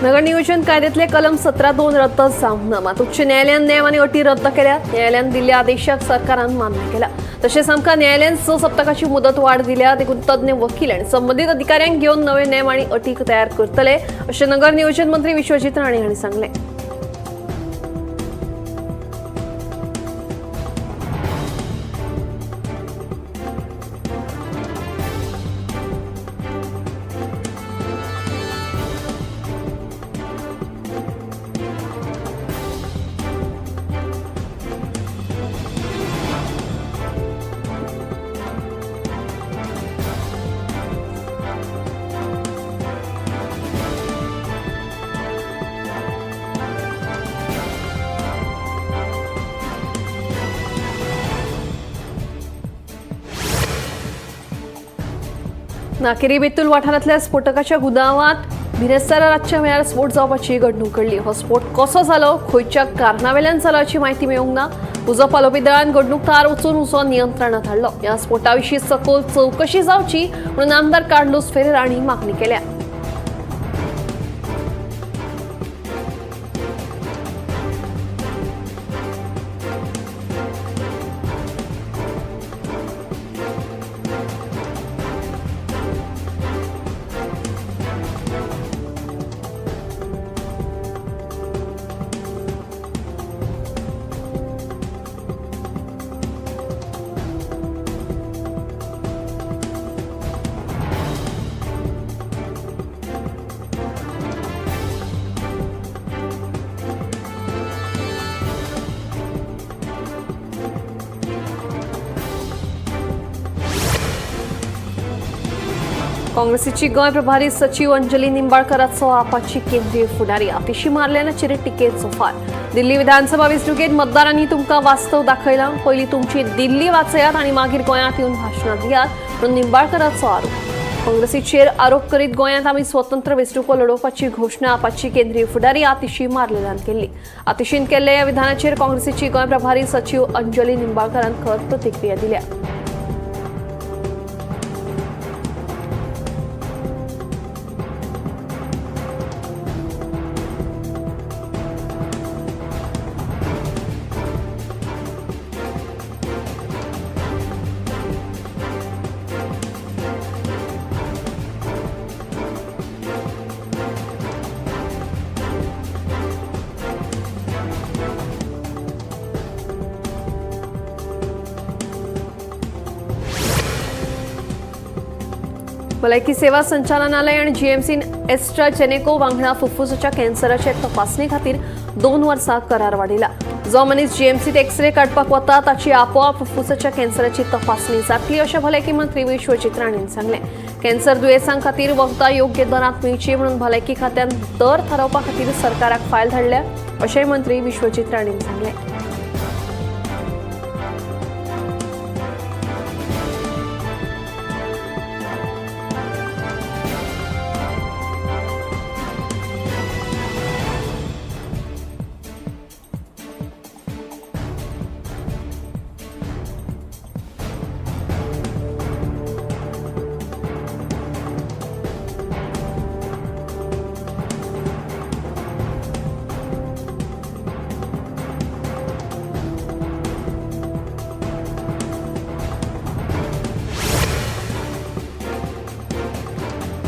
नगर नियोजन कायद्यातले कलम 17(2) रद्द जावना, मात उच्च न्यायालयान नेम आनी अटी रद्द केल्या. न्यायालयान दिल्ल्या आदेशाक सरकारान मान्य केला. तशेंच आमकां न्यायालयान 6 सप्तकाची मुदत वाड दिल्या. देखून तज्ञ वकील आनी संबंधित अधिकाऱ्यांक घेवन नवे नेम आनी अटी तयार करतले, अशें नगर नियोजन मंत्री विश्वजीत राणे हांणी सांगलें. नाकेरी बेतूल वाठारांतल्या स्फोटकाच्या गुदावांत बिरेस्तार रातच्या वेळार स्फोट जावपाची घडणूक घडली. हो स्फोट कसो जालो, खंयच्या कारणावेल्यान जालो हाची म्हायती मेळूंक ना. उजो पालोवपी दळान घडणूकतार वचून उजो नियंत्रणात हाडलो. ह्या स्फोटाविशीं सखोल चवकशी जावची म्हणून आमदार कार्लोस फेरेरा हांणी मागणी केल्या. काँग्रेसीची गोंय प्रभारी सचिव अंजली निंबाळकराचो आपाची केंद्रीय फुडारी आतिशी मारल्यानाचेर टिकेचो फार. दिल्ली विधानसभा वेंचणुकेत मतदारांनी तुमकां वास्तव दाखयला. पयलीं तुमची दिल्ली वाचयात आनी मागीर गोंयांत येवन भाशणां दियात म्हणून निंबाळकराचो आरोप. काँग्रेसीचेर आरोप करीत गोंयांत आमी स्वतंत्र वेंचणुको लडोवपाची घोशणा आपाची केंद्रीय फुडारी आतिशी मारलेल्यान केल्ली. आतिशीन केल्ल्या ह्या विधानाचेर काँग्रेसीची गोंय प्रभारी सचिव अंजली निंबाळकरान खर प्रतिक्रिया दिल्या. भलायकी सेवा संचालनालय आणि जीएमसी एस्ट्राजेनेको वांगडा फुफ्फुसाच्या कॅन्सराचे तपासणी खातीर 2 वर्सां करार वाडिला. जो मनीस जीएमसीत एक्सरे काडपाक वता ताची आपोआप फुफ्फुसाच्या कॅन्सराची तपासणी जातली, अशें भलायकी मंत्री विश्वजीत राणेन सांगलें. कॅन्सर दुयेंसां खातीर वखदां योग्य दरांत मेळची म्हणून भलायकी खात्यान दर थारावपा खातीर सरकाराक फायल धाडल्या, अशेंय मंत्री विश्वजीत राणेन सांगलें.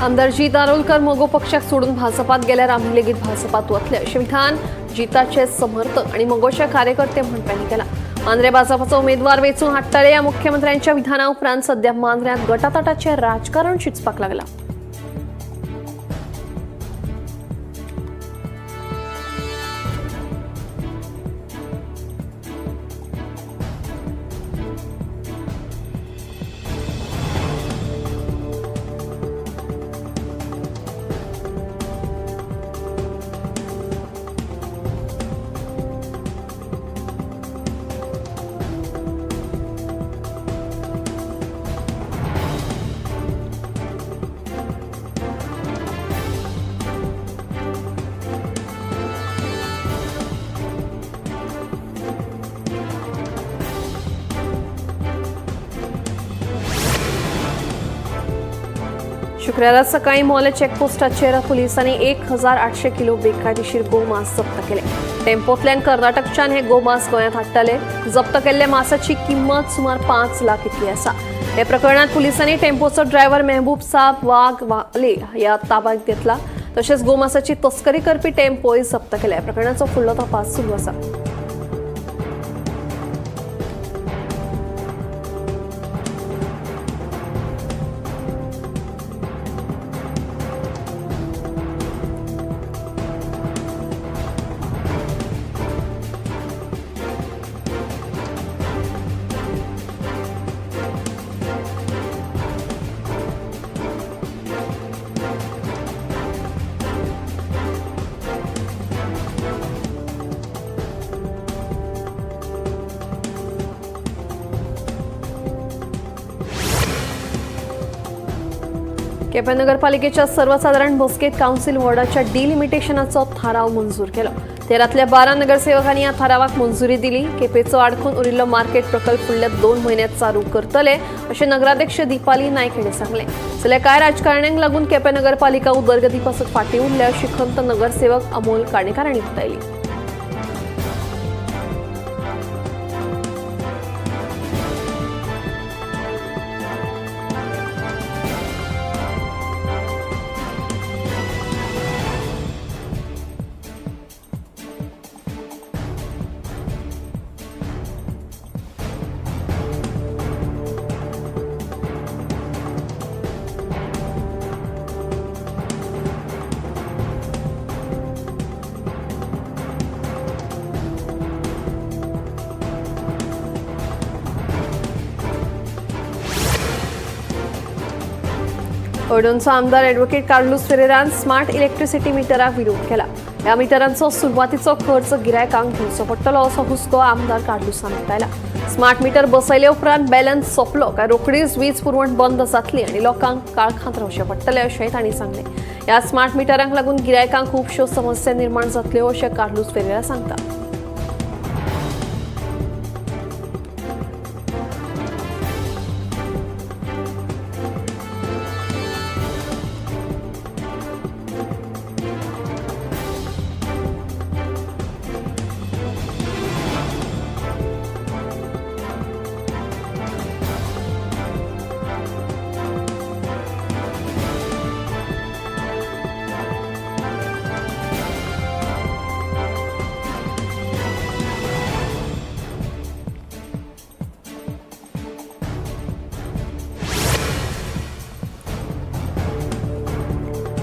आमदार जीत आरोलकर मोगो पक्षाक सोडून भाजपात गेल्यार आमी लेगीत भाजपात वतले, अशें विधान जिताचे समर्थक आणि मोगोचे कार्यकर्ते म्हणप्यांनी केला. मांद्रे भाजपाचो उमेदवार वेचून हाडटले ह्या मुख्यमंत्र्यांच्या विधाना उपरांत सध्या मांद्र्यांत गटातटाचें राजकारण शिजपाक लागला. शुक्रवार सकाळी मोले चेकपोस्टाचेर पुलिसांनी 1800 किलो बेकायदेशीर गोमांस जप्त केले. टेम्पोतल्यान कर्नाटकच्यान हे गोमांस गोंयांत हाडटाले. जप्त केल्ल्या मांसाची किंमत सुमार 5 लाख इतली आसा. हे प्रकरणात पुलिसांनी टेम्पोचो ड्रायव्हर मेहबूब साब वाघवाले या ताब्यात घेतला. तसेच गोमांसाची तस्करी करपी टेम्पोय जप्त केल्या. प्रकरणाचो फुडलो तपास सुरू आसा. केपें नगरपालिकेच्या सर्वसाधारण बसकेत काउन्सिल वॉर्डाच्या डिलिमिटेशनाचो थाराव मंजूर केलो. 13तल्या 12 नगरसेवकांनी या थारावाक मंजुरी दिली. केपेंचो आडखून उरिल्लो मार्केट प्रकल्प फुडल्या 2 म्हयन्यांत चालू करतले अशें नगराध्यक्ष दीपाली नायक हांणी सांगलें. जाल्यार कांय राजकारण्यांक लागून केपें नगरपालिका उदरगती पासून फाटीं उरल्या अशी खंत नगरसेवक अमोल काणेकार हांणी उक्तायली. ओडोनचो आमदार ॲडव्होकेट कार्लोस फेरेरान स्मार्ट इलेक्ट्रिसिटी मिटराक विरोध केला. ह्या मिटरांचो सुरवातीचो खर्च गिरायकांक घेवचो पडटलो असो हुस्को आमदार कार्लोसान उक्तायला. स्मार्ट मिटर बसयले उपरांत बॅलन्स सोंपलो काय रोखडीच वीज पुरवण बंद जातली आनी लोकांक काळखांत रावचें पडटलें अशेंय तांणी सांगलें. ह्या स्मार्ट मिटरांक लागून गिरायकांक खुबश्यो समस्या निर्माण जातल्यो अशें कार्लोस फेरेरा सांगता.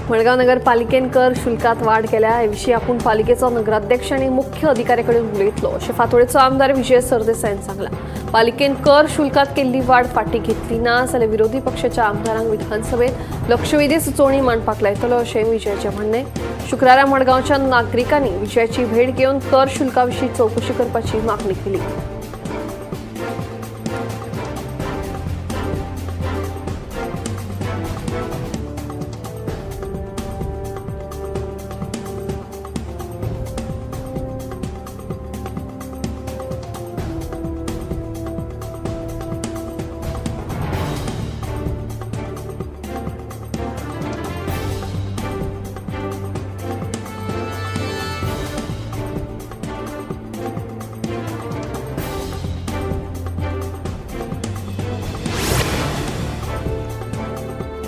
मडगाव नगरपालिकेन कर शुल्कात वाढ केल्या. हे विशीं आपूण पालिकेचो नगराध्यक्ष आनी मुख्य अधिकारी कडेन उलयतलो अशें फातोडेचो आमदार विजय सरदेसाईन सांगला. पालिकेन कर शुल्कात केल्ली वाड फाटीं घेतली ना जाल्यार विरोधी पक्षाच्या आमदारांक विधानसभेत लक्षवेधी सुचोवणी मांडपाक लायतलो अशें विजयाचें म्हणणें. शुक्रारा मडगांवच्या नागरिकांनी विजयाची भेट घेवन कर शुल्का विशीं चवकशी करपाची मागणी केली.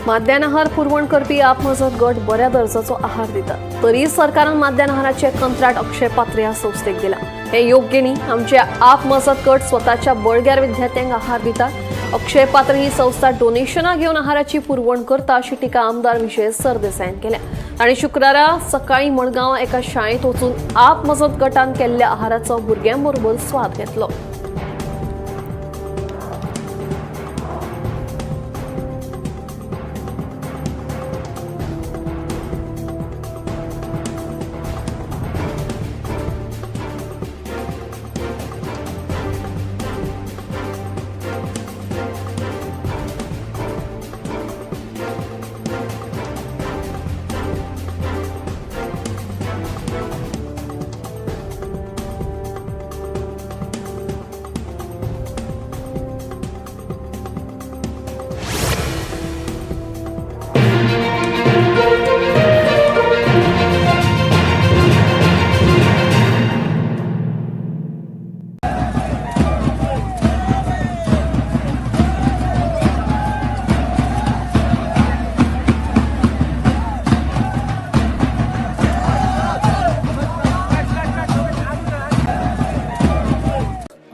माध्यान आहार पुरवण करपी आपमजत गट बऱ्या दर्जाचो आहार दिता. तरी सरकारान माध्यान आहाराचे कंत्राट अक्षय पात्र ह्या संस्थेक दिला. हे योग्य न्ही. आमचे आपमजत गट स्वताच्या बळग्यार विद्यार्थ्यांक आहार दिता. अक्षय पात्र ही संस्था डोनेशनां घेवन आहाराची पुरवण करता अशी टिका आमदार विजय सरदेसाईन केल्या. आणि शुक्रारा सकाळी मडगांव एका शाळेत वचून आपमजत गटान केल्ल्या आहाराचो भुरग्यांबरोबर स्वाद घेतलो.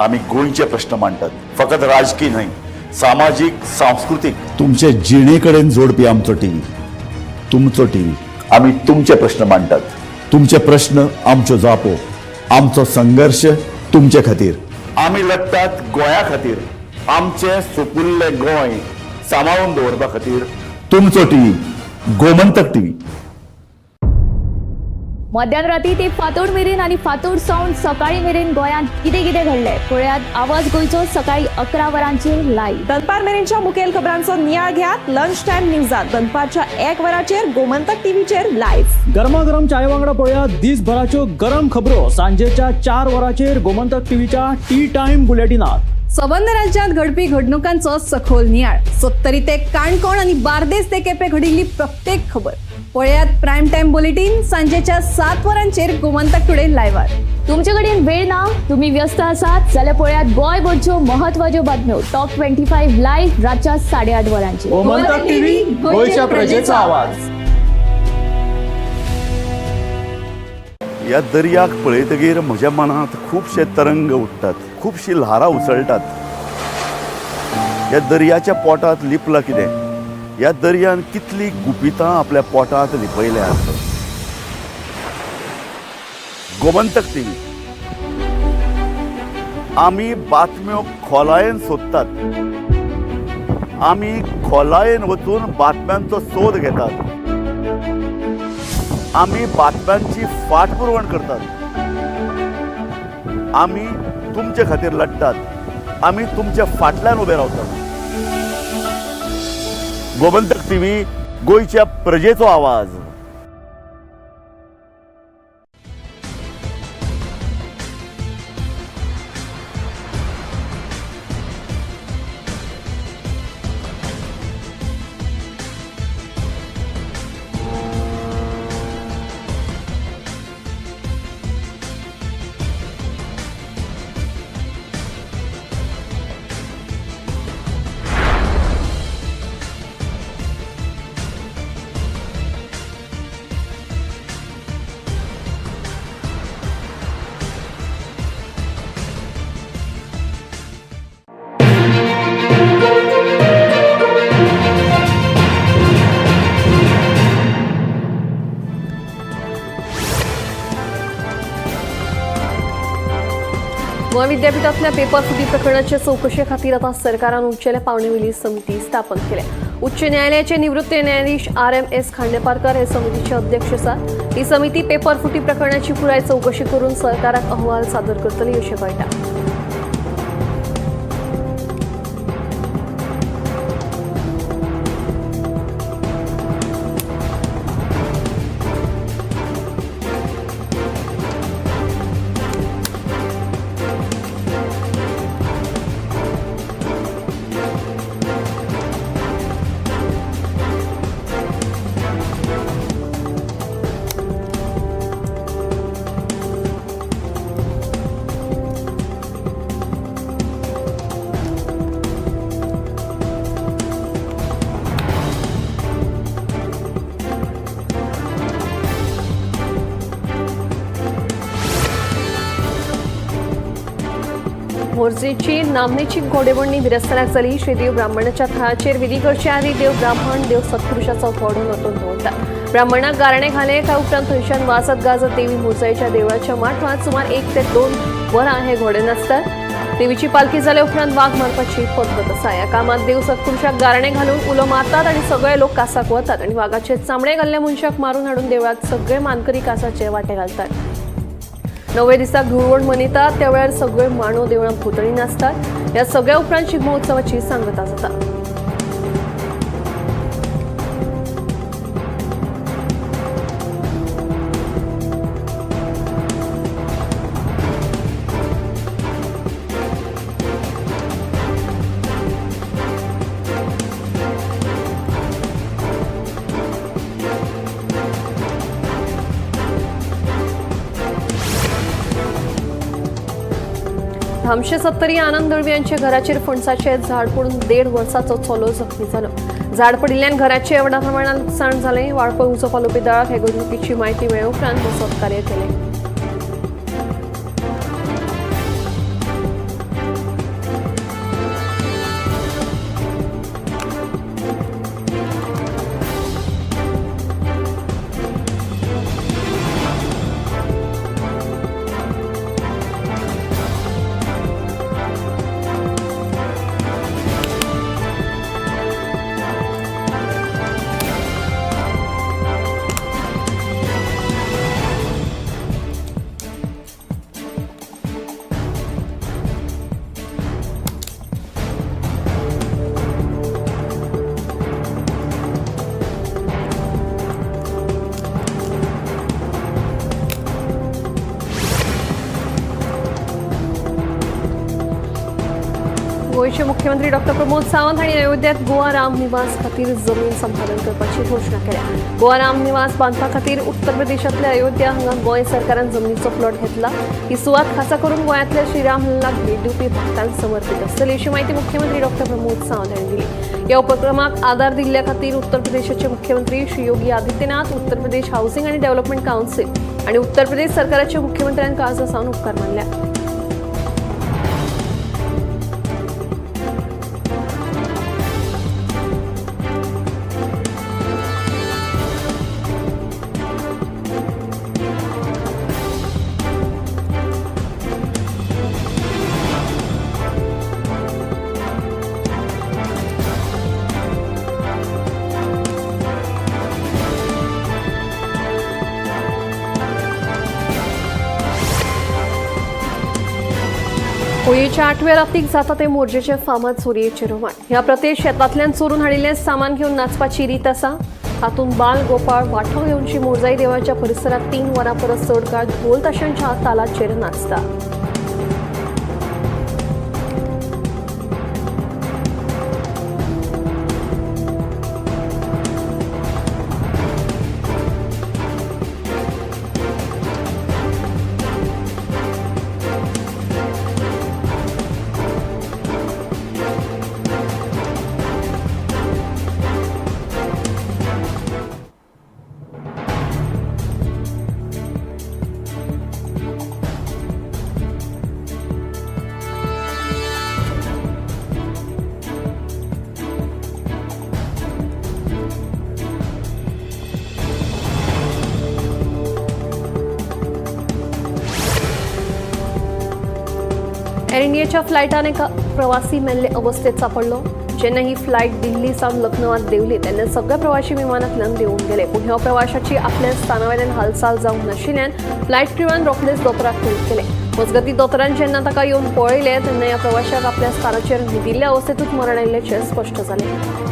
आम्ही गोंयचे प्रश्न मांडटात, फकत राजकीय न्हय, सामाजिक सांस्कृतिक तुमचे जिणेकडेन जोडपी आमचो टीव्ही, तुमचो टीव्ही. आम्ही तुमचे प्रश्न मांडटात, तुमचे प्रश्न आमच्यो जापो, आमचो संघर्ष तुमचे खातीर. आम्ही लढटात गोंया खातीर, आमचे सोपुल्ले गोंय सांबाळून दवरपा खातीर. तुमचो टीव्ही, गोमंतक टीव्ही. मध्यरात्री ते फातोड मेरेन आणि फातोड सावन सकाळी मेरेन गोंयांत कितें कितें घडलें पळयात आवाज गोंयचो सकाळी 11 वरांचेर लायव्ह. दनपार मेरेनच्या मुखेल खबरांचो नियाळ घेयात लंच टायम न्यूजात दनपारच्या 1 वराचेर गोमंतक टीव्हीचेर लायव्ह. गरमागरम चाये वांगडा पळयात दिसभराच्यो गरम खबरो सांजेच्या 4 वरांचेर गोमंतक टीव्हीच्या टी टाइम बुलेटिनात. संबंध राज्यात घडपी घडणुकांचो सखोल नियाळ, सत्तरी ते काणकोण आणि बार्देस ते केपें घडिल्ली प्रत्येक खबर पळयात प्रायम टाइम बुलेटिन सांजेच्या 7 वरांचेर गोमंतक टुडे लायव्हार. तुमचे कडेन वेळ ना, तुम्ही व्यस्त आसात जाल्यार पळयात गोंयभरच्यो महत्वाच्यो बातम्यो टॉप 25 लायव्ह रातच्या 8:30 वरांचेर. गोमंतक टीव्ही, गोंयच्या प्रजेचो आवाज. ह्या दर्याक पळयतकीर म्हज्या मनांत खुबशे तरंग उठतात, खुबशी ल्हारां उसळटात. ह्या दर्याच्या पोटांत लिपलां कितें? ह्या दर्यान कितली गुपितां आपल्या पोटांत लिपयल्यात. गोमंतक टीव्ही, आमी बातम्यो खोलायेन सोदतात, आमी खोलायेन वचून बातम्यांचो सोद घेतात, आमी बातम्यांची फाटपुरवण करतात, आमी तुमचे खातीर लढटात, आमी तुमच्या फाटल्यान उबे रावतात. गोमंतक टीव्ही, गोंयच्या प्रजेचो आवाज. गोवा विद्यापीठातल्या पेपर फुटी प्रकरणाच्या चौकशे खातीर आता सरकारान उंचेल्या पावणेवेली समिती स्थापन केल्या. उच्च न्यायालयाचे निवृत्त न्यायाधीश RMS खांडेपारकर हे समितीचे अध्यक्ष आसात. ही समिती पेपर फुटी प्रकरणाची पुराय चौकशी करून सरकाराक अहवाल सादर करतली अशें कळटा. मोर्जेची नामनेची घोडेमोडणी गिरस्ताराक जाली. श्रीदेव ब्राह्मणाच्या थळाचेर विधी करचे आदी देव ब्राह्मण देव सत्पुरुषाचो व्हडो नटून दवरतात. ब्राह्मणाक गारणे घाले त्या उपरांत थंयच्यान वाजत गाजत देवी मोरजाईच्या देवळाच्या माटवांत सुमार 1 ते 2 वरां हे घोडे नाचतात. देवीची पालखी जाल्या उपरांत वाघ मारपाची पद्दत आसा. ह्या कामात देव सत्पुरुषाक गारणे घालून उलो मारतात आणि सगळे लोक कासाक वतात आणि वाघाचे चामडे घाल्ल्या मनशाक मारून हाडून देवळात सगळे मानकरी कासाचे वाटे घालतात. 9व्या दिसाक धुळवण मनयतात त्या वेळार सगळे मांडो देवळांत पुतळी नाचतात. ह्या सगळ्या उपरांत शिगमो उत्सवाची सांगता जाता. धामशे सत्तरी आनंद दळवी यांच्या घराचेर फणसाचे झाड पडून 1.5 वर्साचो चलो जखमी जालो. झाड पडिल्ल्यान घराचे एवढ्या प्रमाणात लुकसाण जालें. वाळपय उंचो पालोवपी दळाक हे घडणुकीची म्हायती मेळ्ळे उपरांत मसत कार्य केलें. गोंयचे मुख्यमंत्री डॉक्टर प्रमोद सावंत हांणी अयोध्येत गोवा राम निवास खातीर जमीन संपादन करपाची घोशणा केल्या. गोवा राम निवास बांदपा खातीर उत्तर प्रदेशांतल्या अयोध्या हांगा गोंय सरकारान जमनीचो प्लॉट घेतला. ही सुवात खासा करून गोंयांतल्या श्रीराम लल्लाक भेट दिवपी भक्तांक समर्पित आसतली अशी माहिती मुख्यमंत्री डॉक्टर प्रमोद सावंत हांणी दिली. ह्या उपक्रमाक आदार दिल्ल्या खातीर उत्तर प्रदेशाचे मुख्यमंत्री श्री योगी आदित्यनाथ, उत्तर प्रदेश हाऊसिंग आणि डेव्हलपमेंट काउन्सिल आणि उत्तर प्रदेश सरकाराच्या मुख्यमंत्र्यांक आज सावन उपकार मानल्या. होळयेच्या 8व्या रातीक जाता ते मोरजेचे फामाद चोरयेचे रोमाण. ह्या प्रत्येक शेतांतल्यान चोरून हाडिल्लें सामान घेवन नाचपाची रीत आसा. हातूंत बाल गोपाळ वांटो घेवनची मोरजाई देवळाच्या परिसरात 3 वरां परस चड काळ ढोल ताशांच्या तालाचेर नाचता. एअर इंडियाच्या फ्लायटान एका प्रवासी मेल्ले अवस्थेत सापडलो. जेन्ना ही फ्लायट दिल्ली सावन लखनौत देंवली तेन्ना सगळे प्रवासी विमानांतल्यान देंवून गेले. पूण ह्या प्रवाशाची आपल्या स्थानावेल्यान हालचाल जावंक नाशिल्ल्यान फ्लायट क्रूवान रोखडेच दोतोराक फोन केले. मजगती दोतोरान जेन्ना ताका येवन पळयले तेन्ना ह्या प्रवाशाक आपल्या स्थानाचेर न्हिदिल्ल्या अवस्थेतूच मरण आयिल्ल्याचें स्पश्ट जालें.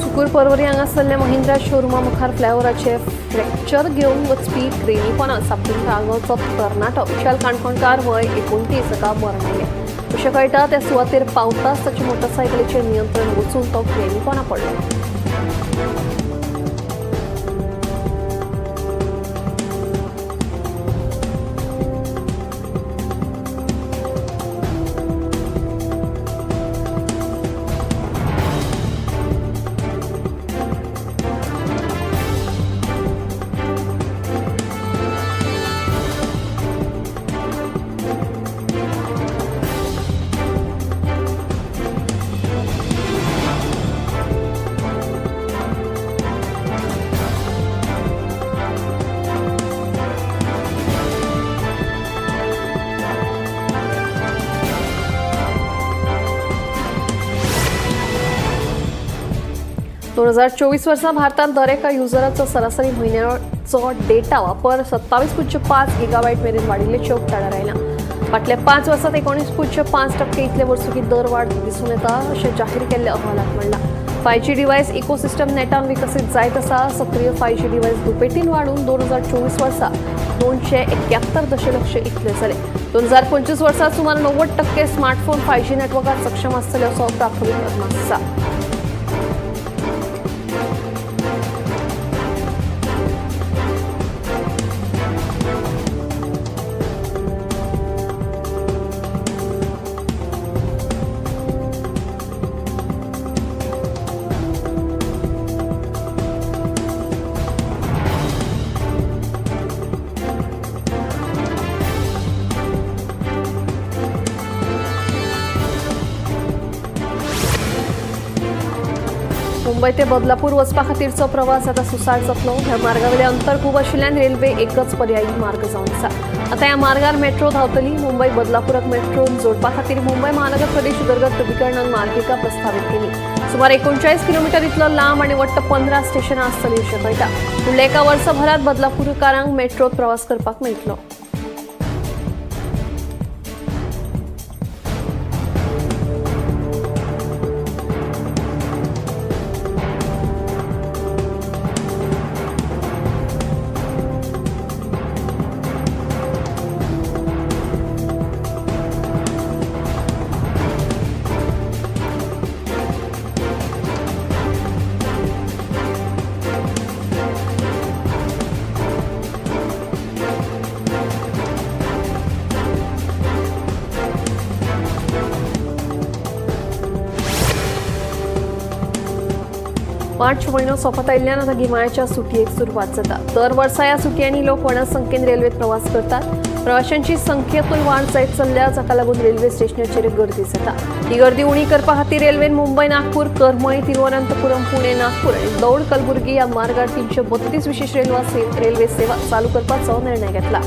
सुकूर परवरी हांगासरल्या महिंद्रा शोरुमा मुखार फ्लायओव्हराचे फ्रॅक्चर घेवन वचपी क्रेनी पोना सापडून आंगवचो तरणाटो विशाल काणकोणकार वय 29 हाका मरण आयलें. अशें कळटा त्या सुवातेर पावताच ताचे मोटरसायकलीचेर नियंत्रण वचून तो क्रेनी पोना पडलो. दोन 2024 वर्सा भारतात दर एका युजराचो सरासरी म्हयन्याचो डेटा वापर 27.5 गिगाबायट मेरेन वाडिल्ल्याचे उक्ताडार आयला. फाटल्या 5 वर्सांत 19.5% इतले वर्सुकी दर वाड दिसून येता अशें जाहीर केल्ल्या अहवालात म्हणला. 5G डिव्हायस इकोसिस्टम नेटान विकसीत जायत आसा. सक्रिय 5G डिव्हायस दुपेटीन वाडून 2024 वर्सा 271 दशलक्ष इतले जाले. 2025 वर्सा सुमार 90% स्मार्टफोन 5G नेटवर्कात सक्षम आसतले असो प्राथमीक अदमास आसा. मुंबई ते बदलापूर वचपा खातीरचो प्रवास आता सुसाट जातलो. ह्या मार्गावयलें अंतर खूब आशिल्ल्यान रेल्वे एकच पर्यायी मार्ग जावन आसा. आता ह्या मार्गार मेट्रो धांवतली. मुंबई बदलापूराक मेट्रोन जोडपा खातीर मुंबई महानगर प्रदेश उदरगत प्राधिकरणान मार्गिका प्रस्तावित केली. सुमार 39 किलोमीटर इतलो लांब आनी वट्ट 15 स्टेशनां आसतलीं अशें कळटा. फुडल्या एका वर्सभरात बदलापूरकारांक मेट्रोत प्रवास करपाक मेळटलो. मार्च म्हयनो सोंपत आयिल्ल्यान आतां गिमाळ्याच्या सुटयेक सुरवात जाता. दर वर्सा ह्या सुटयांनी लोक व्हड संख्येन रेल्वेत प्रवास करतात. प्रवाशांची संख्येतूय वाड जायत चल्ल्या, जाका लागून रेल्वे स्टेशनाचेर गर्दी जाता. ही गर्दी उणी करपा खातीर रेल्वेन मुंबय नागपूर, करमळी, तिरुवनंतपुरम, पुणे, नागपूर आनी दौड कलबुर्गी ह्या मार्गार 332 विशेष रेल्वे सेवा चालू करपाचो निर्णय घेतला.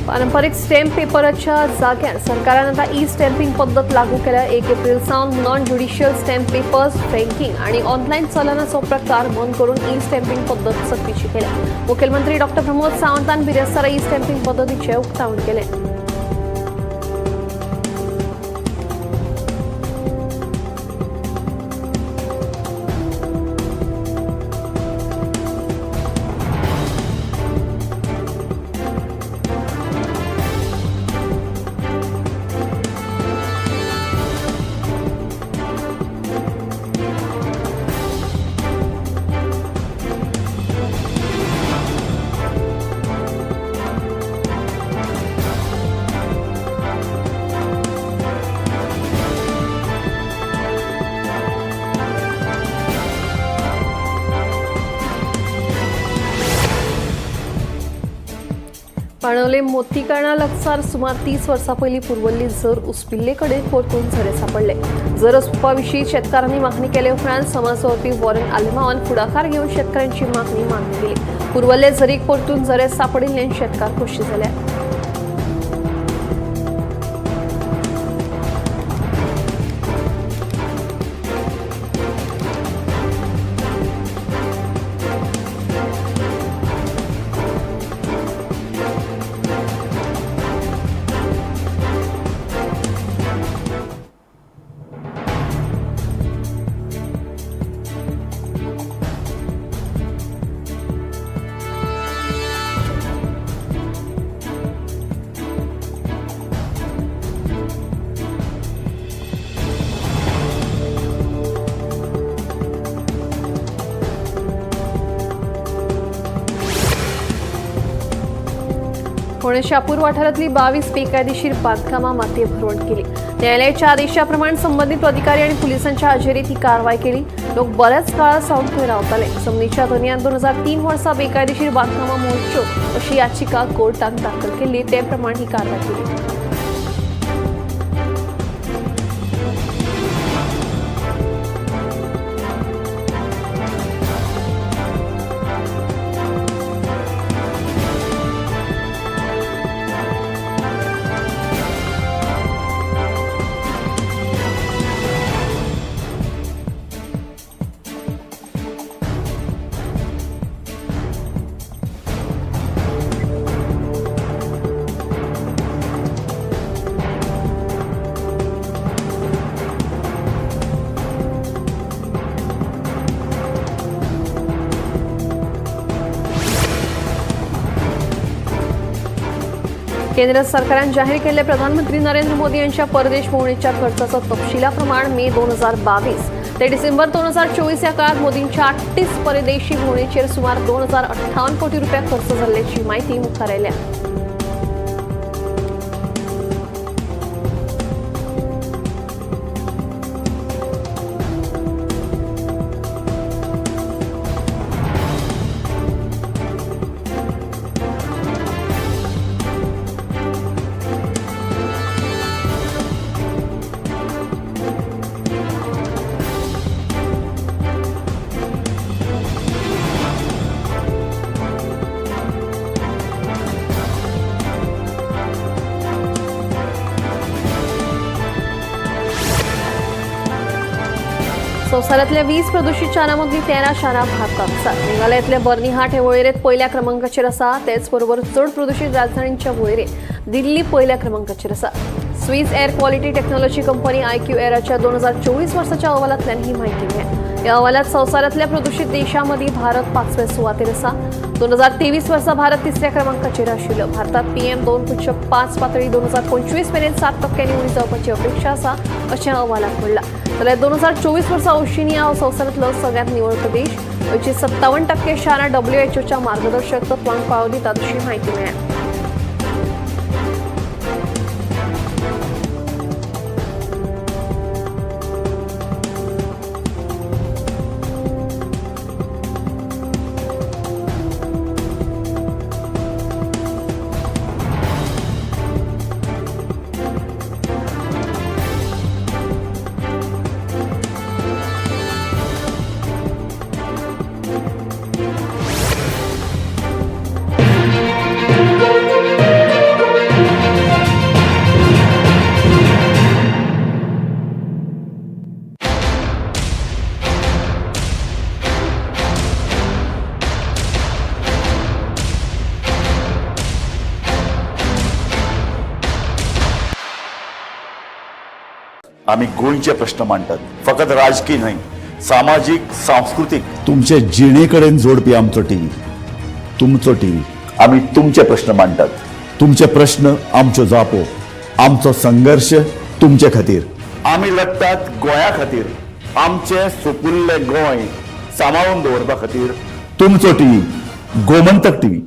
पारंपरिक स्टॅम्प पेपराच्या जाग्यार सरकारान आता ई स्टॅम्पिंग पद्दत लागू केल्या. 1 एप्रिल सावन नॉन ज्युडिशियल स्टॅम्प पेपर्स, फ्रँकिंग आणि ऑनलाईन चलनाचो प्रकार बंद करून ई स्टॅम्पिंग पद्दत सक्तीची केल्या. मुखेलमंत्री डॉ. प्रमोद सावंतान बिरेस्तारा ई स्टॅम्पिंग पद्दतीचे उक्तावण केलें. पाणवले मोतीकाणा लागसार सुमार 30 वर्सां पयलीं पुरवल्ली जर उसपिल्ले कडेन परतून झरे सापडले. जर उसपा विशीं शेतकारांनी मागणी केले उपरांत समाजसेवकी वॉरन आल्मावान फुडाकार घेवन शेतकारांची मागणी मान्य केली. पुरवल्ले झरीक परतून झरे सापडिल्ल्यान शेतकार खोशी जाल्या. पुणे शापूर वाठारांतली 22 बेकायदेशीर बांदकामां मातये भरवण केली. न्यायालयाच्या आदेशाप्रमाण संबंधित अधिकारी आणि पोलिसांच्या हाजेरीत ही कारवाय केली. लोक बऱ्याच काळा सावन थंय रावताले. जमनीच्या धन्यान 2003 वर्सा बेकायदेशीर बांदकामां मोडच्यो अशी याचिका कोर्टान दाखल केली. ते प्रमाण ही कारवाय केली. केंद्र सरकारान जाहीर केले प्रधानमंत्री नरेंद्र मोदी यांच्या परदेश भोंवडेच्या खर्चाचं तपशिलाप्रमाण मे 2022 ते डिसेंबर 2024 या काळात मोदींच्या 38 परदेशी भोंवडेचेर सुमार 2058 कोटी रुपया खर्च जाल्ल्याची माहिती मुखार आयल्या. संवसारांतल्या 20 प्रदूषित शारांमदली 13 शारां भारतात आसात. मेघालयांतल्या बर्निहाट हे वळेरेंत पहिल्या क्रमांकाचेर आसा. तेच बरोबर चड प्रदूषित राजधानींच्या वळेरेंत दिल्ली पहिल्या क्रमांकाचेर आसा. Swiss air quality technology company IQ एराच्या 2024 वर्साच्या अहवालांतल्यान ही म्हायती मेळ्ळ्या. या अहवालात संवसारांतल्या प्रदूषित देशांमदीं भारत 5व्या सुवातेर आसा. 2023 वर्सा भारत 3ऱ्या क्रमांकाचेर आशिल्लो. भारतात PM 2.5 पातळी 2025 मेरेन 7% उणी जावपाची अपेक्षा आसा अशें अहवालांत म्हणलां. जाल्यार 2024 वर्सा ओशिनिया हो संवसारांतलो सगळ्यांत निवळ प्रदेश. गोंयची 57% शारां WHOच्या मार्गदर्शक तत्वांक पाळो दितात अशी म्हायती मेळ्ळ्या. आम्ही गोंयचे प्रश्न मांडटात. फकत राजकीय न्हय, सामाजिक सांस्कृतिक तुमचे जिणेकडेन जोडपी आमचो टीव्ही, तुमचो टीव्ही. आम्ही तुमचे प्रश्न मांडटात. तुमचे प्रश्न आमच्यो जापो, आमचो संघर्ष तुमचे खातीर. आम्ही लढटात गोंया खातीर. आमचे सोपुल्ले गोंय सांबाळून दवरपा खातीर. तुमचो टीव्ही, गोमंतक टीव्ही.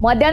मध्यान